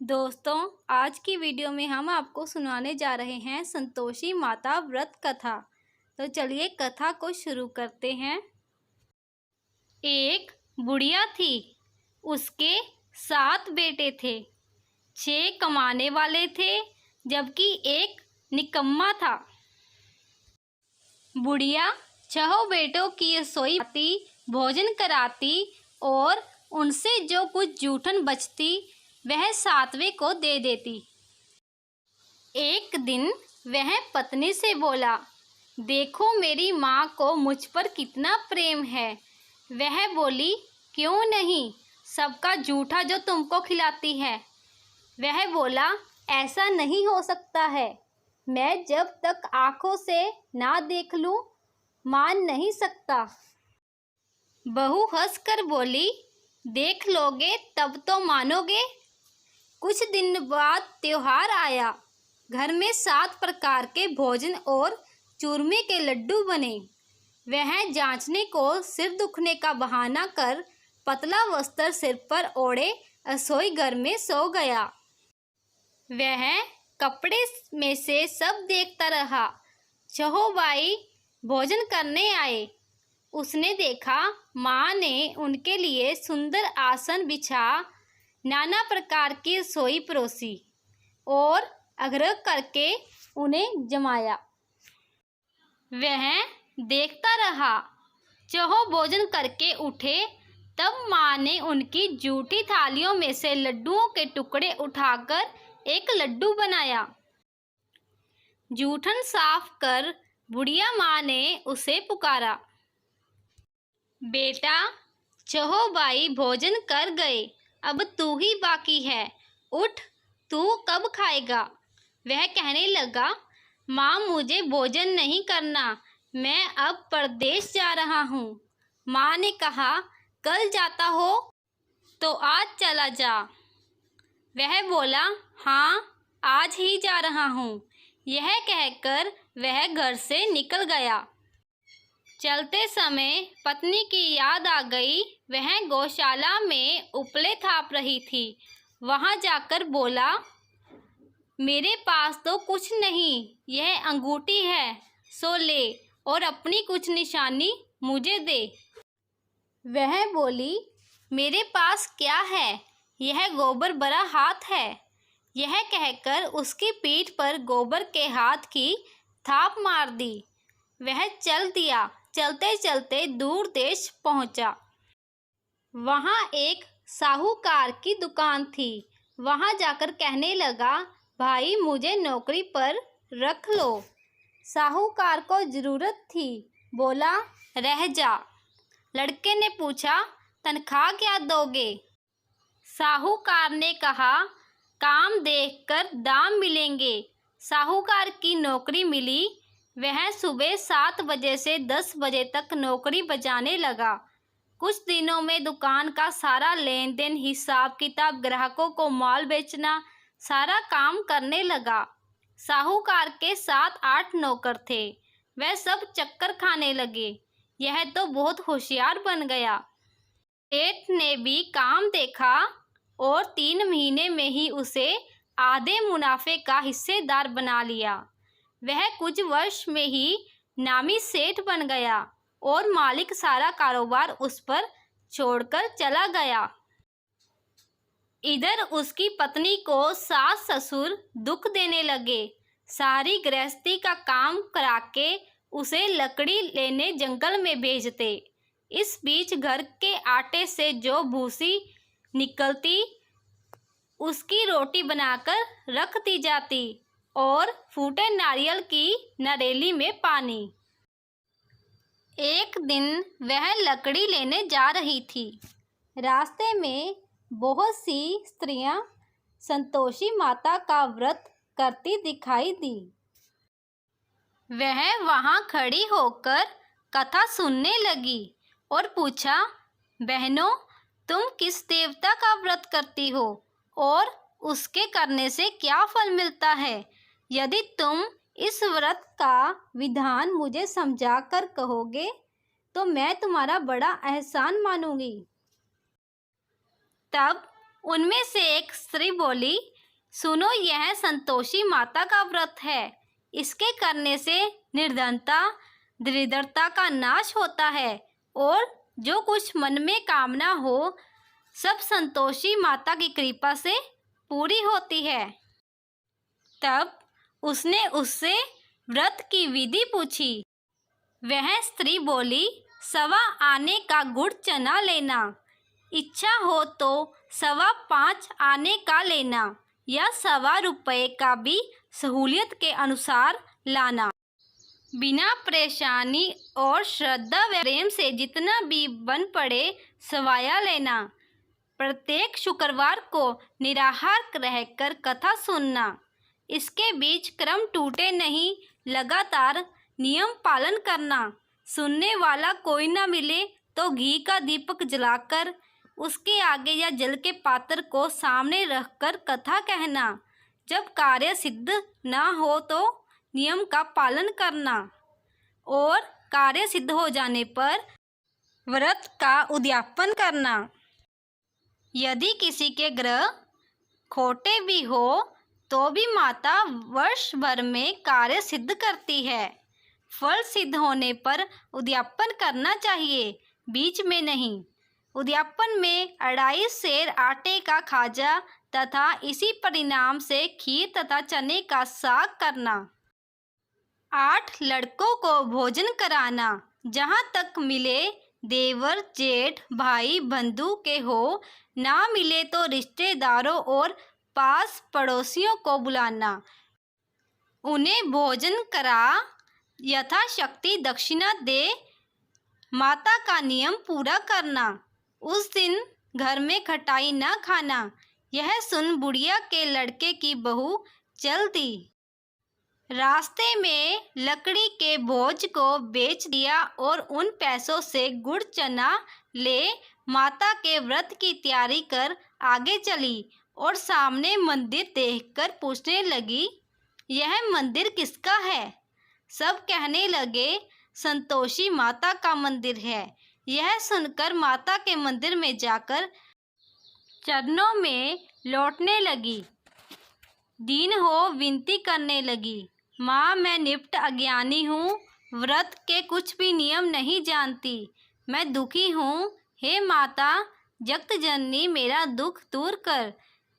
दोस्तों, आज की वीडियो में हम आपको सुनाने जा रहे हैं संतोषी माता व्रत कथा। तो चलिए कथा को शुरू करते हैं। एक बुढ़िया थी, उसके 7 बेटे थे। 6 कमाने वाले थे जबकि एक निकम्मा था। बुढ़िया 6 बेटों की रसोई बनाती, भोजन कराती और उनसे जो कुछ जूठन बचती वह 7वें को दे देती। एक दिन वह पत्नी से बोला, देखो मेरी माँ को मुझ पर कितना प्रेम है। वह बोली, क्यों नहीं, सबका जूठा जो तुमको खिलाती है। वह बोला, ऐसा नहीं हो सकता है, मैं जब तक आंखों से ना देख लूं मान नहीं सकता। बहू हंसकर बोली, देख लोगे तब तो मानोगे। कुछ दिन बाद त्योहार आया। घर में 7 प्रकार के भोजन और चूरमे के लड्डू बने। वह जांचने को सिर दुखने का बहाना कर पतला वस्त्र सिर पर ओढ़े रसोई घर में सो गया। वह कपड़े में से सब देखता रहा। 6 भाई भोजन करने आए। उसने देखा माँ ने उनके लिए सुंदर आसन बिछा नाना प्रकार की रसोई परोसी और आग्रह करके उन्हें जमाया। वह देखता रहा। 6 भोजन करके उठे तब माँ ने उनकी जूठी थालियों में से लड्डुओं के टुकड़े उठाकर एक लड्डू बनाया। जूठन साफ कर बुढ़िया माँ ने उसे पुकारा, बेटा 6 भाई भोजन कर गए, अब तू ही बाकी है, उठ, तू कब खाएगा। वह कहने लगा, माँ मुझे भोजन नहीं करना, मैं अब परदेश जा रहा हूँ। माँ ने कहा, कल जाता हो तो आज चला जा। वह बोला, हाँ आज ही जा रहा हूँ। यह कहकर वह घर से निकल गया। चलते समय पत्नी की याद आ गई। वह गौशाला में उपले थाप रही थी। वहां जाकर बोला, मेरे पास तो कुछ नहीं, यह अंगूठी है, सो ले और अपनी कुछ निशानी मुझे दे। वह बोली, मेरे पास क्या है, यह गोबर भरा हाथ है। यह कहकर उसकी पीठ पर गोबर के हाथ की थाप मार दी। वह चल दिया। चलते चलते दूर देश पहुंचा। वहां एक साहूकार की दुकान थी। वहां जाकर कहने लगा, भाई मुझे नौकरी पर रख लो। साहूकार को जरूरत थी, बोला, रह जा। लड़के ने पूछा, तनख्वाह क्या दोगे। साहूकार ने कहा, काम देखकर दाम मिलेंगे। साहूकार की नौकरी मिली। वह सुबह 7 बजे से 10 बजे तक नौकरी बजाने लगा। कुछ दिनों में दुकान का सारा लेन देन, हिसाब किताब, ग्राहकों को माल बेचना, सारा काम करने लगा। साहूकार के 7-8 नौकर थे। वह सब चक्कर खाने लगे। यह तो बहुत होशियार बन गया। सेठ ने भी काम देखा और 3 महीने में ही उसे आधे मुनाफे का हिस्सेदार बना लिया। वह कुछ वर्ष में ही नामी सेठ बन गया और मालिक सारा कारोबार उस पर छोड़कर चला गया। इधर उसकी पत्नी को सास ससुर दुख देने लगे। सारी गृहस्थी का काम करा के उसे लकड़ी लेने जंगल में भेजते। इस बीच घर के आटे से जो भूसी निकलती उसकी रोटी बनाकर रख दी जाती और फूटे नारियल की नरेली में पानी। एक दिन वह लकड़ी लेने जा रही थी। रास्ते में बहुत सी स्त्रियां संतोषी माता का व्रत करती दिखाई दी। वह वहां खड़ी होकर कथा सुनने लगी और पूछा, बहनों तुम किस देवता का व्रत करती हो और उसके करने से क्या फल मिलता है। यदि तुम इस व्रत का विधान मुझे समझा कर कहोगे तो मैं तुम्हारा बड़ा एहसान मानूंगी। तब उनमें से एक स्त्री बोली, सुनो, यह संतोषी माता का व्रत है। इसके करने से निर्धनता, दरिद्रता का नाश होता है और जो कुछ मन में कामना हो सब संतोषी माता की कृपा से पूरी होती है। तब उसने उससे व्रत की विधि पूछी। वह स्त्री बोली, 1.25 आने का गुड़ चना लेना, इच्छा हो तो 5.25 आने का लेना या 1.25 रुपये का भी सहूलियत के अनुसार लाना। बिना परेशानी और श्रद्धा व प्रेम से जितना भी बन पड़े सवाया लेना। प्रत्येक शुक्रवार को निराहार रहकर कथा सुनना। इसके बीच क्रम टूटे नहीं, लगातार नियम पालन करना। सुनने वाला कोई ना मिले तो घी का दीपक जलाकर उसके आगे या जल के पात्र को सामने रखकर कथा कहना। जब कार्य सिद्ध ना हो तो नियम का पालन करना और कार्य सिद्ध हो जाने पर व्रत का उद्यापन करना। यदि किसी के ग्रह खोटे भी हो तो भी माता वर्ष भर में कार्य सिद्ध करती है। फल सिद्ध होने पर उद्यापन करना चाहिए, बीच में नहीं। उद्यापन में 2.5 सेर आटे का खाजा तथा इसी परिणाम से खीर तथा चने का साग करना। 8 लड़कों को भोजन कराना। जहाँ तक मिले देवर, जेठ, भाई, बंधु के हो, ना मिले तो रिश्तेदारों और पास पड़ोसियों को बुलाना। उन्हें भोजन करा यथाशक्ति दक्षिणा दे माता का नियम पूरा करना। उस दिन घर में खटाई न खाना। यह सुन बुढ़िया के लड़के की बहू चल दी। रास्ते में लकड़ी के बोझ को बेच दिया और उन पैसों से गुड़ चना ले माता के व्रत की तैयारी कर आगे चली और सामने मंदिर देखकर पूछने लगी, यह मंदिर किसका है? सब कहने लगे, संतोषी माता का मंदिर है। यह सुनकर माता के मंदिर में जाकर चरणों में लौटने लगी। दीन हो विनती करने लगी, माँ, मैं निप्ट अज्ञानी हूँ, व्रत के कुछ भी नियम नहीं जानती, मैं दुखी हूँ। हे माता जगत जननी, मेरा दुख दूर कर,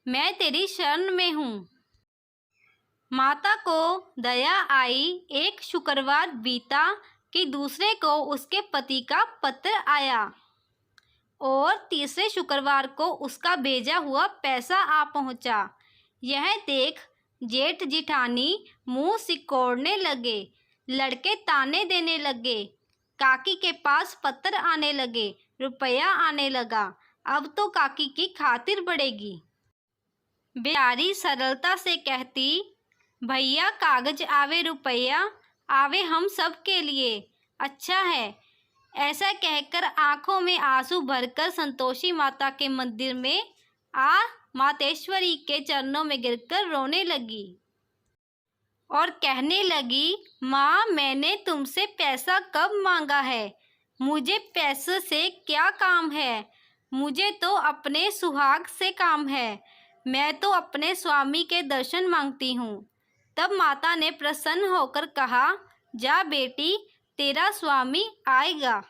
मैं तेरी शरण में हूँ। माता को दया आई। एक शुक्रवार बीता कि दूसरे को उसके पति का पत्र आया और तीसरे शुक्रवार को उसका भेजा हुआ पैसा आ पहुंचा। यह देख जेठ जिठानी मुंह सिकोड़ने लगे, लड़के ताने देने लगे, काकी के पास पत्र आने लगे, रुपया आने लगा, अब तो काकी की खातिर बढ़ेगी। बेचारी सरलता से कहती, भैया कागज आवे रुपया आवे हम सब के लिए, अच्छा है। ऐसा कहकर आंखों में आंसू भरकर संतोषी माता के मंदिर में आ मातेश्वरी के चरणों में गिरकर रोने लगी और कहने लगी, माँ, मैंने तुमसे पैसा कब मांगा है? मुझे पैसे से क्या काम है? मुझे तो अपने सुहाग से काम है। मैं तो अपने स्वामी के दर्शन मांगती हूँ। तब माता ने प्रसन्न होकर कहा, जा बेटी, तेरा स्वामी आएगा।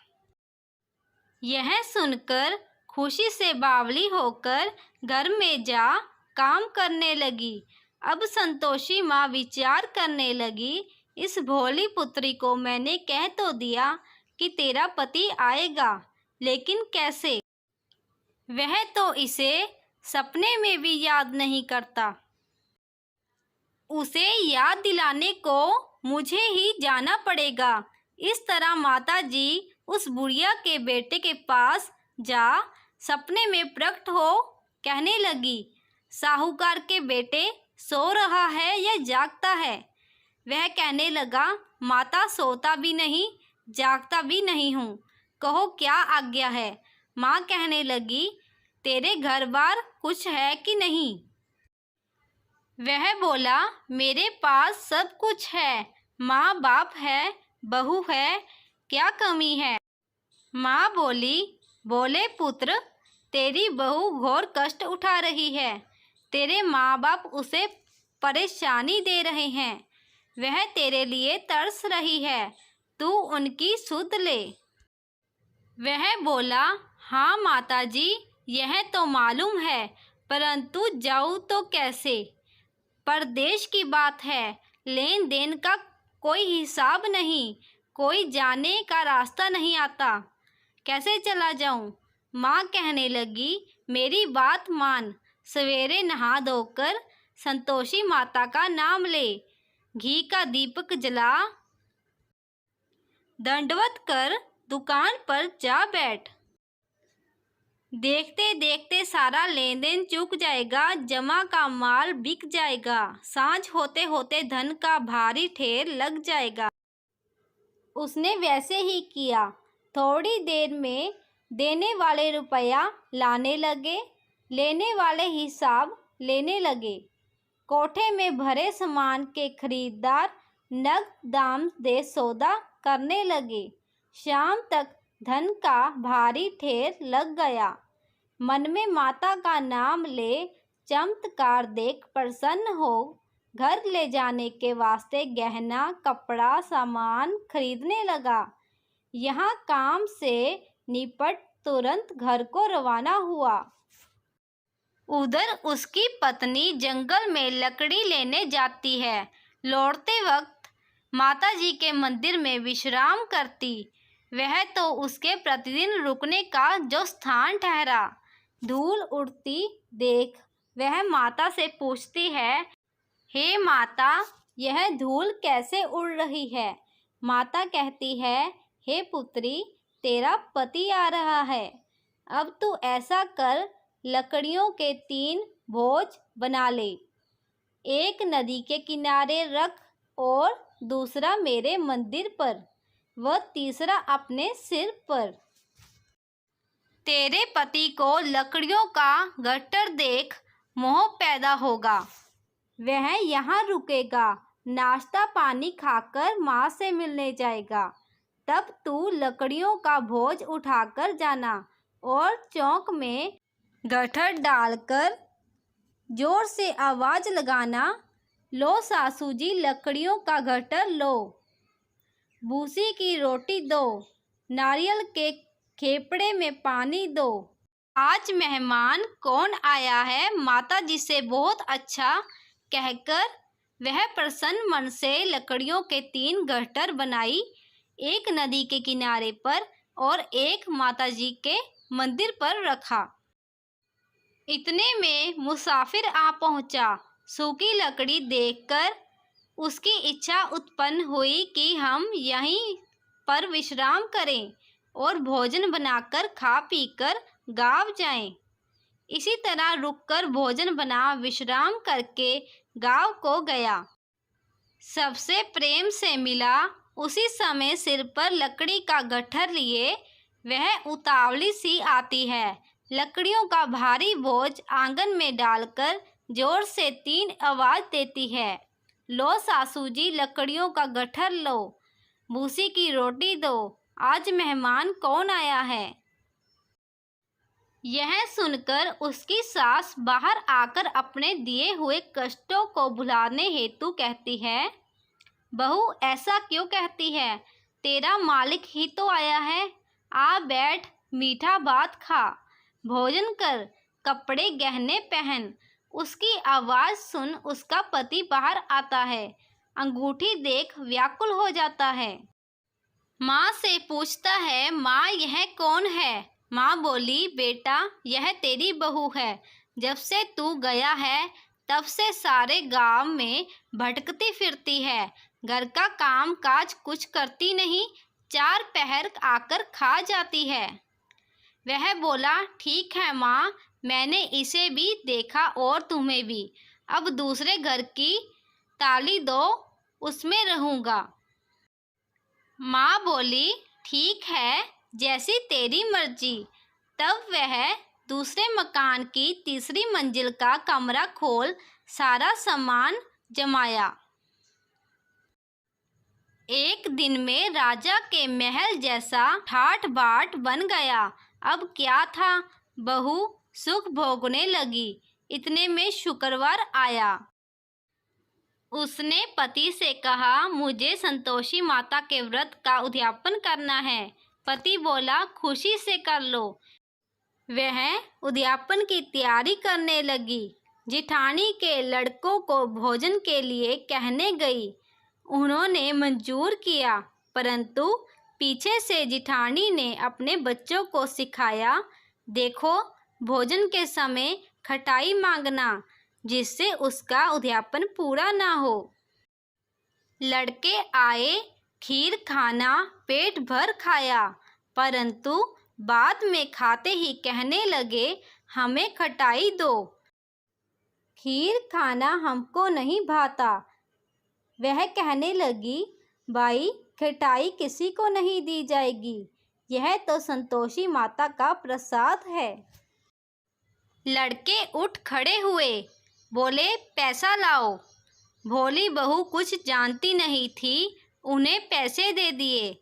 यह सुनकर खुशी से बावली होकर घर में जा काम करने लगी। अब संतोषी माँ विचार करने लगी, इस भोली पुत्री को मैंने कह तो दिया कि तेरा पति आएगा, लेकिन कैसे? वह तो इसे सपने में भी याद नहीं करता। उसे याद दिलाने को मुझे ही जाना पड़ेगा। इस तरह माता जी उस बुढ़िया के बेटे के पास जा सपने में प्रकट हो कहने लगी, साहूकार के बेटे सो रहा है या जागता है? वह कहने लगा, माता, सोता भी नहीं जागता भी नहीं हूँ, कहो क्या आज्ञा है? माँ कहने लगी, तेरे घर बार कुछ है कि नहीं? वह बोला, मेरे पास सब कुछ है, माँ बाप है, बहू है, क्या कमी है? माँ बोली, बोले पुत्र, तेरी बहू घोर कष्ट उठा रही है। तेरे माँ बाप उसे परेशानी दे रहे हैं। वह तेरे लिए तरस रही है, तू उनकी सुध ले। वह बोला, हाँ माताजी, यह तो मालूम है, परंतु जाऊँ तो कैसे? परदेश की बात है, लेन देन का कोई हिसाब नहीं, कोई जाने का रास्ता नहीं आता, कैसे चला जाऊं? माँ कहने लगी, मेरी बात मान, सवेरे नहा धोकर संतोषी माता का नाम ले, घी का दीपक जला, दंडवत कर दुकान पर जा बैठ। देखते देखते सारा लेन देन चूक जाएगा, जमा का माल बिक जाएगा, सांझ होते होते धन का भारी ढेर लग जाएगा। उसने वैसे ही किया। थोड़ी देर में देने वाले रुपया लाने लगे, लेने वाले हिसाब लेने लगे। कोठे में भरे सामान के खरीदार नगद दाम दे सौदा करने लगे। शाम तक धन का भारी ढेर लग गया। मन में माता का नाम ले, चमत्कार देख प्रसन्न हो घर ले जाने के वास्ते गहना कपड़ा सामान खरीदने लगा। यहाँ काम से निपट तुरंत घर को रवाना हुआ। उधर उसकी पत्नी जंगल में लकड़ी लेने जाती है। लौटते वक्त माताजी के मंदिर में विश्राम करती। वह तो उसके प्रतिदिन रुकने का जो स्थान ठहरा। धूल उड़ती देख वह माता से पूछती है, हे माता, यह धूल कैसे उड़ रही है? माता कहती है, हे पुत्री, तेरा पति आ रहा है। अब तू ऐसा कर, लकड़ियों के 3 बोझ बना ले, एक नदी के किनारे रख और दूसरा मेरे मंदिर पर व तीसरा अपने सिर पर। तेरे पति को लकड़ियों का गट्ठर देख मोह पैदा होगा। वह यहाँ रुकेगा, नाश्ता पानी खाकर माँ से मिलने जाएगा। तब तू लकड़ियों का बोझ उठाकर जाना और चौक में गट्ठर डालकर जोर से आवाज़ लगाना, लो सासू जी, लकड़ियों का गट्ठर लो, भूसी की रोटी दो, नारियल के खेपड़े में पानी दो। आज मेहमान कौन आया है? माता जी से बहुत अच्छा कहकर वह प्रसन्न मन से लकड़ियों के 3 गट्ठर बनाई, एक नदी के किनारे पर और एक माता जी के मंदिर पर रखा। इतने में मुसाफिर आ पहुंचा। सूखी लकड़ी देखकर उसकी इच्छा उत्पन्न हुई कि हम यहीं पर विश्राम करें और भोजन बनाकर खा पीकर गाँव जाएं। इसी तरह रुककर भोजन बना विश्राम करके गाँव को गया। सबसे प्रेम से मिला। उसी समय सिर पर लकड़ी का गट्ठर लिए वह उतावली सी आती है। लकड़ियों का भारी बोझ आंगन में डालकर जोर से 3 आवाज़ देती है, लो सासू जी, लकड़ियों का गट्ठर लो, भूसी की रोटी दो, आज मेहमान कौन आया है? यह सुनकर उसकी सास बाहर आकर अपने दिए हुए कष्टों को भुलाने हेतु कहती है, बहू ऐसा क्यों कहती है? तेरा मालिक ही तो आया है। आ बैठ, मीठा भात खा, भोजन कर, कपड़े गहने पहन। उसकी आवाज़ सुन उसका पति बाहर आता है। अंगूठी देख व्याकुल हो जाता है। माँ से पूछता है, माँ यह कौन है? माँ बोली, बेटा यह तेरी बहू है। जब से तू गया है तब से सारे गांव में भटकती फिरती है, घर का काम काज कुछ करती नहीं, 4 पहर आकर खा जाती है। वह बोला, ठीक है माँ, मैंने इसे भी देखा और तुम्हें भी। अब दूसरे घर की ताली दो, उसमें रहूँगा। माँ बोली, ठीक है, जैसी तेरी मर्जी। तब वह दूसरे मकान की तीसरी मंजिल का कमरा खोल सारा सामान जमाया। एक दिन में राजा के महल जैसा ठाट बाट बन गया। अब क्या था, बहू सुख भोगने लगी। इतने में शुक्रवार आया। उसने पति से कहा, मुझे संतोषी माता के व्रत का उद्यापन करना है। पति बोला, खुशी से कर लो। वह उद्यापन की तैयारी करने लगी। जिठानी के लड़कों को भोजन के लिए कहने गई। उन्होंने मंजूर किया, परंतु पीछे से जिठानी ने अपने बच्चों को सिखाया, देखो भोजन के समय खटाई मांगना, जिससे उसका उद्यापन पूरा ना हो। लड़के आए, खीर खाना पेट भर खाया, परंतु बाद में खाते ही कहने लगे, हमें खटाई दो। खीर खाना हमको नहीं भाता। वह कहने लगी, भाई खटाई किसी को नहीं दी जाएगी, यह तो संतोषी माता का प्रसाद है। लड़के उठ खड़े हुए, बोले, पैसा लाओ। भोली बहू कुछ जानती नहीं थी, उन्हें पैसे दे दिए।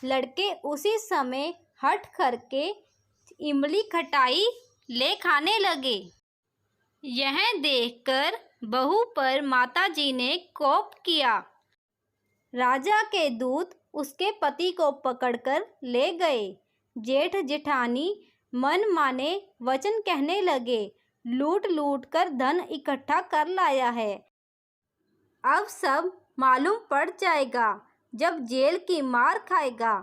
लड़के उसी समय हट करके इमली खटाई ले खाने लगे। यह देखकर बहू पर माताजी ने कोप किया। राजा के दूत उसके पति को पकड़कर ले गए। जेठ जेठानी मन माने वचन कहने लगे, लूट लूट कर धन इकट्ठा कर लाया है। अब सब मालूम पड़ जाएगा जब जेल की मार खाएगा।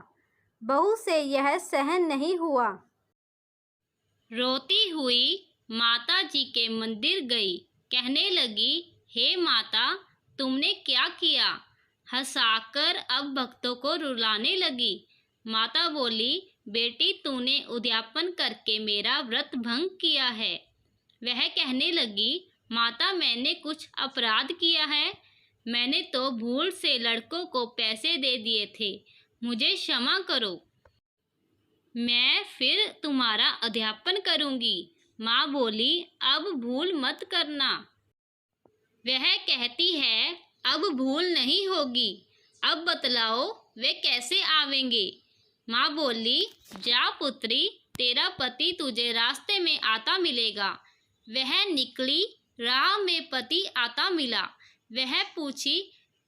बहू से यह सहन नहीं हुआ। रोती हुई माता जी के मंदिर गई। कहने लगी, हे माता, तुमने क्या किया? हंसाकर अब भक्तों को रुलाने लगी। माता बोली, बेटी, तूने उद्यापन करके मेरा व्रत भंग किया है। वह कहने लगी, माता, मैंने कुछ अपराध किया है? मैंने तो भूल से लड़कों को पैसे दे दिए थे, मुझे क्षमा करो। मैं फिर तुम्हारा अध्यापन करूंगी। माँ बोली, अब भूल मत करना। वह कहती है, अब भूल नहीं होगी। अब बतलाओ वे कैसे आवेंगे? माँ बोली, जा पुत्री, तेरा पति तुझे रास्ते में आता मिलेगा। वह निकली, राह में पति आता मिला। वह पूछी,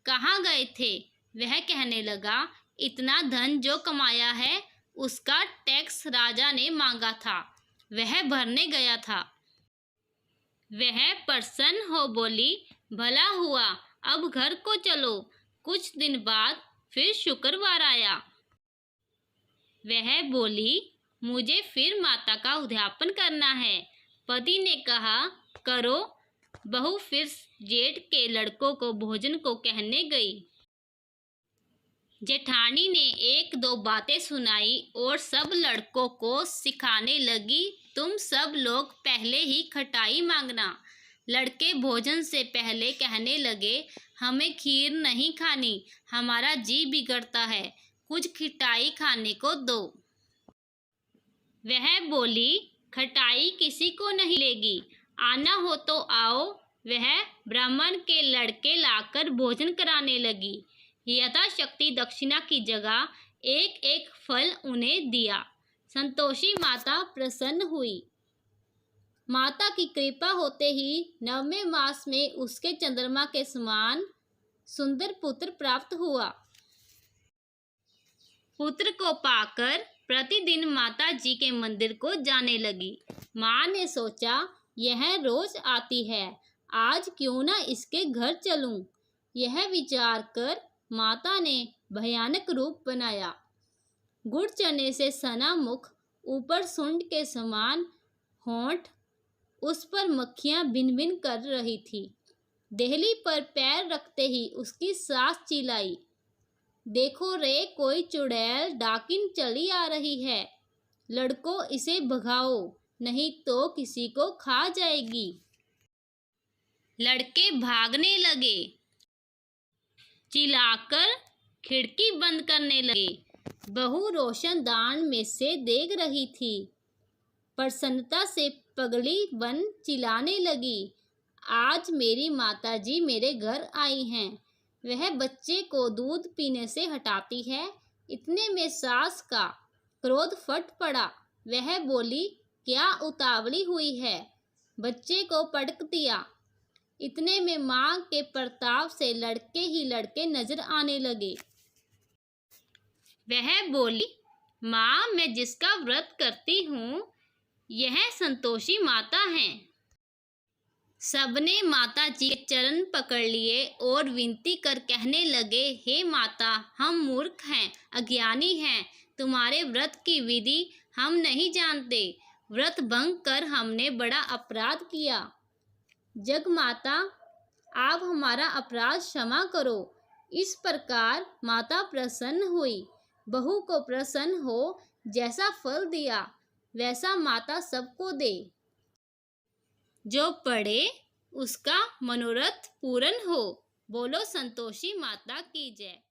कहाँ गए थे? वह कहने लगा, इतना धन जो कमाया है उसका टैक्स राजा ने मांगा था, वह भरने गया था। वह प्रसन्न हो बोली, भला हुआ, अब घर को चलो। कुछ दिन बाद फिर शुक्रवार आया। वह बोली, मुझे फिर माता का उद्यापन करना है। पति ने कहा, करो। बहू फिर जेठ के लड़कों को भोजन को कहने गई। जेठानी ने एक दो बातें सुनाई और सब लड़कों को सिखाने लगी, तुम सब लोग पहले ही खटाई मांगना। लड़के भोजन से पहले कहने लगे, हमें खीर नहीं खानी, हमारा जी बिगड़ता है, कुछ खटाई खाने को दो। वह बोली, खटाई किसी को नहीं लेगी, आना हो तो आओ। वह ब्राह्मण के लड़के लाकर भोजन कराने लगी। यथाशक्ति दक्षिणा की जगह एक एक फल उन्हें दिया। संतोषी माता प्रसन्न हुई। माता की कृपा होते ही 9वें मास में उसके चंद्रमा के समान सुंदर पुत्र प्राप्त हुआ। पुत्र को पाकर प्रतिदिन माता जी के मंदिर को जाने लगी। माँ ने सोचा, यह रोज आती है, आज क्यों ना इसके घर चलूं। यह विचार कर माता ने भयानक रूप बनाया। गुड़ चने से सना मुख, ऊपर सुंड के समान होंठ, उस पर मक्खियां भिन भिन कर रही थी। देहली पर पैर रखते ही उसकी सास चिल्लाई, देखो रे, कोई चुड़ैल डाकिन चली आ रही है, लड़कों इसे भगाओ, नहीं तो किसी को खा जाएगी। लड़के भागने लगे, चिल्लाकर खिड़की बंद करने लगे। बहू रोशनदान में से देख रही थी। प्रसन्नता से पगली बन चिल्लाने लगी, आज मेरी माताजी मेरे घर आई हैं। वह बच्चे को दूध पीने से हटाती है। इतने में सास का क्रोध फट पड़ा। वह बोली, क्या उतावली हुई है, बच्चे को पटक दिया। इतने में माँ के प्रताप से लड़के ही लड़के नजर आने लगे। वह बोली, माँ, मैं जिसका व्रत करती हूँ यह संतोषी माता हैं। सबने माता जी के चरण पकड़ लिए और विनती कर कहने लगे, हे माता, हम मूर्ख हैं, अज्ञानी हैं, तुम्हारे व्रत की विधि हम नहीं जानते। व्रत भंग कर हमने बड़ा अपराध किया। जग माता, आप हमारा अपराध क्षमा करो। इस प्रकार माता प्रसन्न हुई। बहू को प्रसन्न हो, जैसा फल दिया वैसा माता सबको दे। जो पढ़े उसका मनोरथ पूर्ण हो। बोलो संतोषी माता की जय।